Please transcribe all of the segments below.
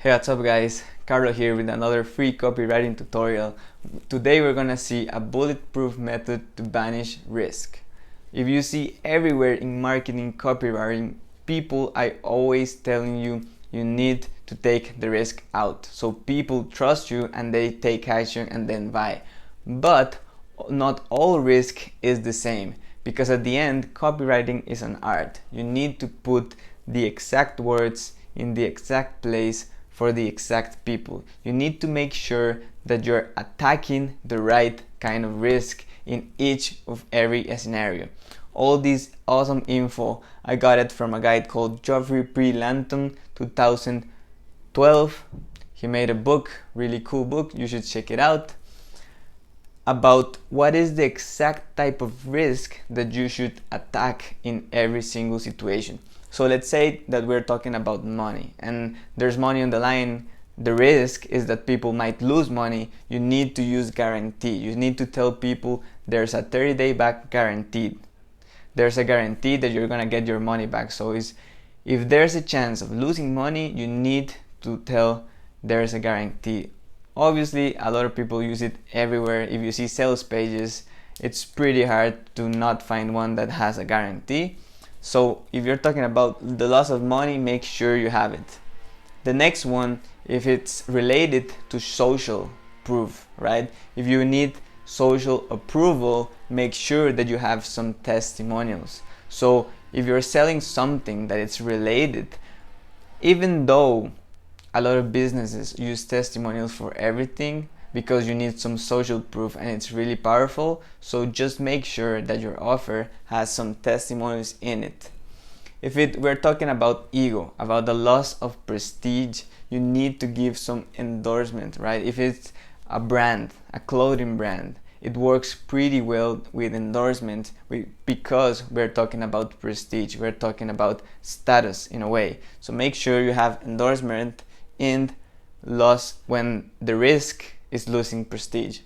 Hey, what's up guys? Carlo here with another free copywriting tutorial. Today we're gonna see a bulletproof method to banish risk. If you see everywhere in marketing copywriting, people are always telling you you need to take the risk out. So people trust you and they take action and then buy. But not all risk is the same, because at the end copywriting is an art. You need to put the exact words in the exact place for the exact people. You need to make sure that you're attacking the right kind of risk in each of every scenario. All this awesome info, I got it from a guy called Geoffrey P. Lanton, 2012. He made a book, really cool book, you should check it out, about what is the exact type of risk that you should attack in every single situation. So let's say that we're talking about money and there's money on the line. The risk is that people might lose money. You need to use guarantee. You need to tell people there's a 30-day back guaranteed. There's a guarantee that you're gonna get your money back. So if there's a chance of losing money, you need to tell there's a guarantee. Obviously, a lot of people use it everywhere. If you see sales pages, it's pretty hard to not find one that has a guarantee. So if you're talking about the loss of money, make sure you have it. The next one, if it's related to social proof, right? If you need social approval, make sure that you have some testimonials. So if you're selling something that it's related, even though a lot of businesses use testimonials for everything, because you need some social proof and it's really powerful, so just make sure that your offer has some testimonials in it. If we're talking about ego, about the loss of prestige, you need to give some endorsement, right? If it's a brand, a clothing brand, it works pretty well with endorsement because we're talking about prestige, we're talking about status in a way. So make sure you have endorsement in loss when the risk is losing prestige.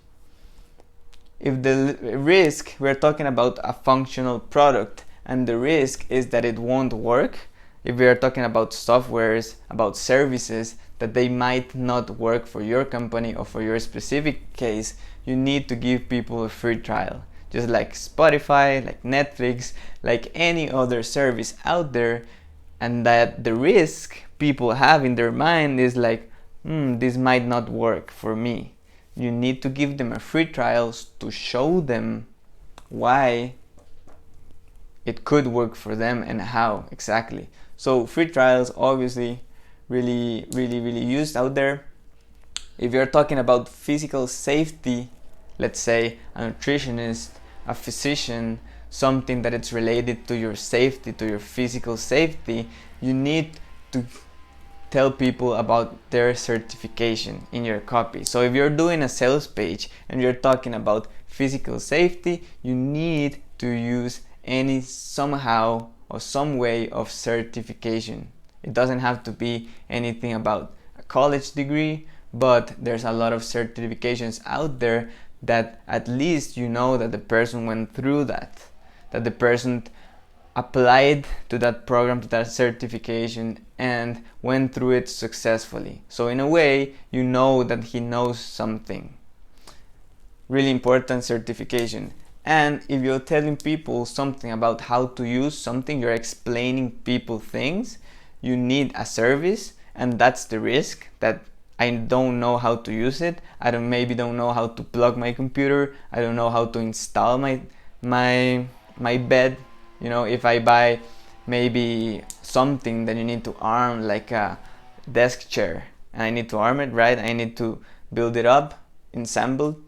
If the risk, we're talking about a functional product and the risk is that it won't work. If we are talking about softwares, about services, that they might not work for your company or for your specific case, you need to give people a free trial. Just like Spotify, like Netflix, like any other service out there, and that the risk people have in their mind is like, this might not work for me. You need to give them a free trial to show them why it could work for them and how exactly. So free trials obviously really used out there. If you're talking about physical safety, let's say a nutritionist, a physician, something that it's related to your safety, to your physical safety, you need to tell people about their certification in your copy. So if you're doing a sales page and you're talking about physical safety, you need to use any somehow or some way of certification. It doesn't have to be anything about a college degree, but there's a lot of certifications out there that at least you know that the person went through that the person applied to that program, to that certification, and went through it successfully. So in a way, you know that he knows something. Really important certification. And if you're telling people something about how to use something, you're explaining people things, you need a service, and that's the risk, that I don't know how to use it. I maybe don't know how to plug my computer. I don't know how to install my bed. You know, if I buy maybe something that you need to arm, like a desk chair, and I need to arm it, right? I need to build it up, assemble.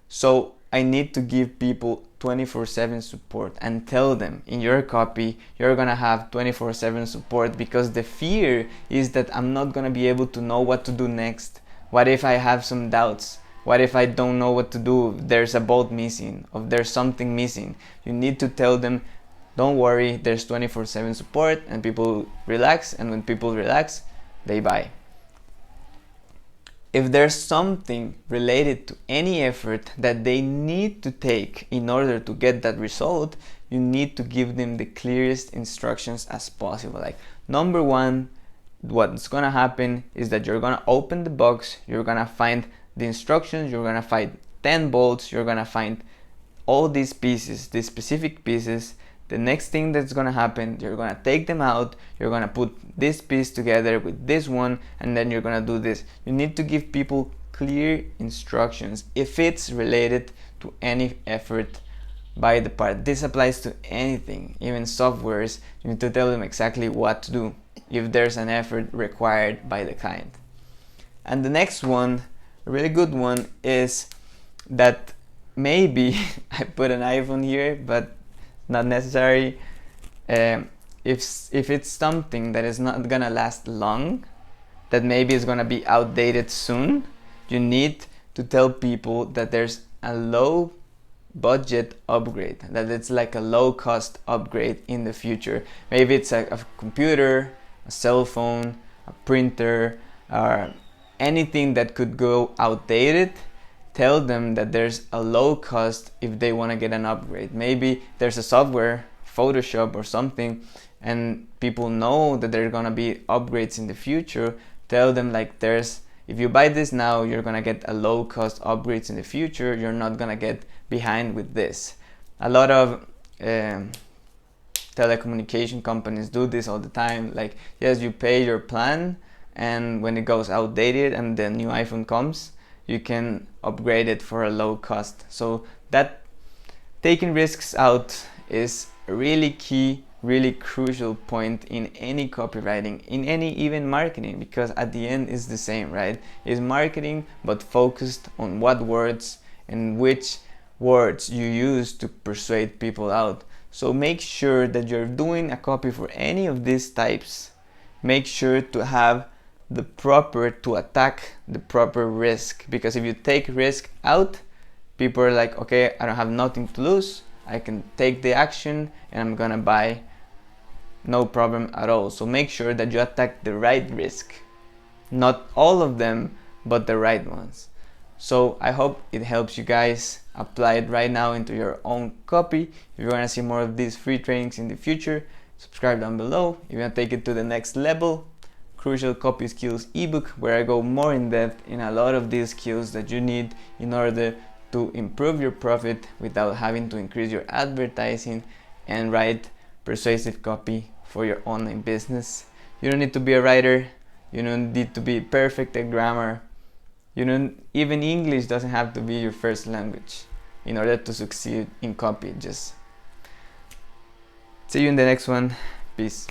So I need to give people 24/7 support and tell them in your copy you're gonna have 24/7 support, because the fear is that I'm not gonna be able to know what to do next. What if I have some doubts? What if I don't know what to do? There's a bolt missing, or there's something missing. You need to tell them, don't worry, there's 24/7 support, and people relax, and when people relax, they buy. If there's something related to any effort that they need to take in order to get that result, you need to give them the clearest instructions as possible. Like, number one, what's gonna happen is that you're gonna open the box, you're gonna find the instructions, you're gonna find 10 bolts, you're gonna find all these pieces, these specific pieces. The next thing that's gonna happen, you're gonna take them out, you're gonna put this piece together with this one, and then you're gonna do this. You need to give people clear instructions if it's related to any effort by the part. This applies to anything, even softwares. You need to tell them exactly what to do if there's an effort required by the client. And the next one, a really good one, is that maybe I put an iPhone here, but not necessary. If it's something that is not gonna last long, that maybe is gonna be outdated soon, you need to tell people that there's a low budget upgrade, that it's like a low cost upgrade in the future. Maybe it's a computer, a cell phone, a printer, or anything that could go outdated. Tell them that there's a low cost if they want to get an upgrade. Maybe there's a software, Photoshop or something, and people know that there are gonna be upgrades in the future. Tell them like if you buy this now, you're gonna get a low cost upgrades in the future. You're not gonna get behind with this. A lot of telecommunication companies do this all the time. Like, yes, you pay your plan, and when it goes outdated and the new iPhone comes, you can upgrade it for a low cost. So that taking risks out is a really key, really crucial point in any copywriting, in any even marketing, because at the end it's the same, right? It's marketing, but focused on what words and which words you use to persuade people out. So make sure that you're doing a copy for any of these types. Make sure to have to attack the proper risk, because if you take risk out, people are like, okay, I don't have nothing to lose, I can take the action and I'm gonna buy, no problem at all. So make sure that you attack the right risk, not all of them, but the right ones. So I hope it helps you guys apply it right now into your own copy. If you want to see more of these free trainings in the future, subscribe down below. If you want to take it to the next level, Crucial Copy Skills ebook, where I go more in depth in a lot of these skills that you need in order to improve your profit without having to increase your advertising and write persuasive copy for your online business. You don't need to be a writer, you don't need to be perfect at grammar, even English doesn't have to be your first language in order to succeed in copy. Just see you in the next one. Peace.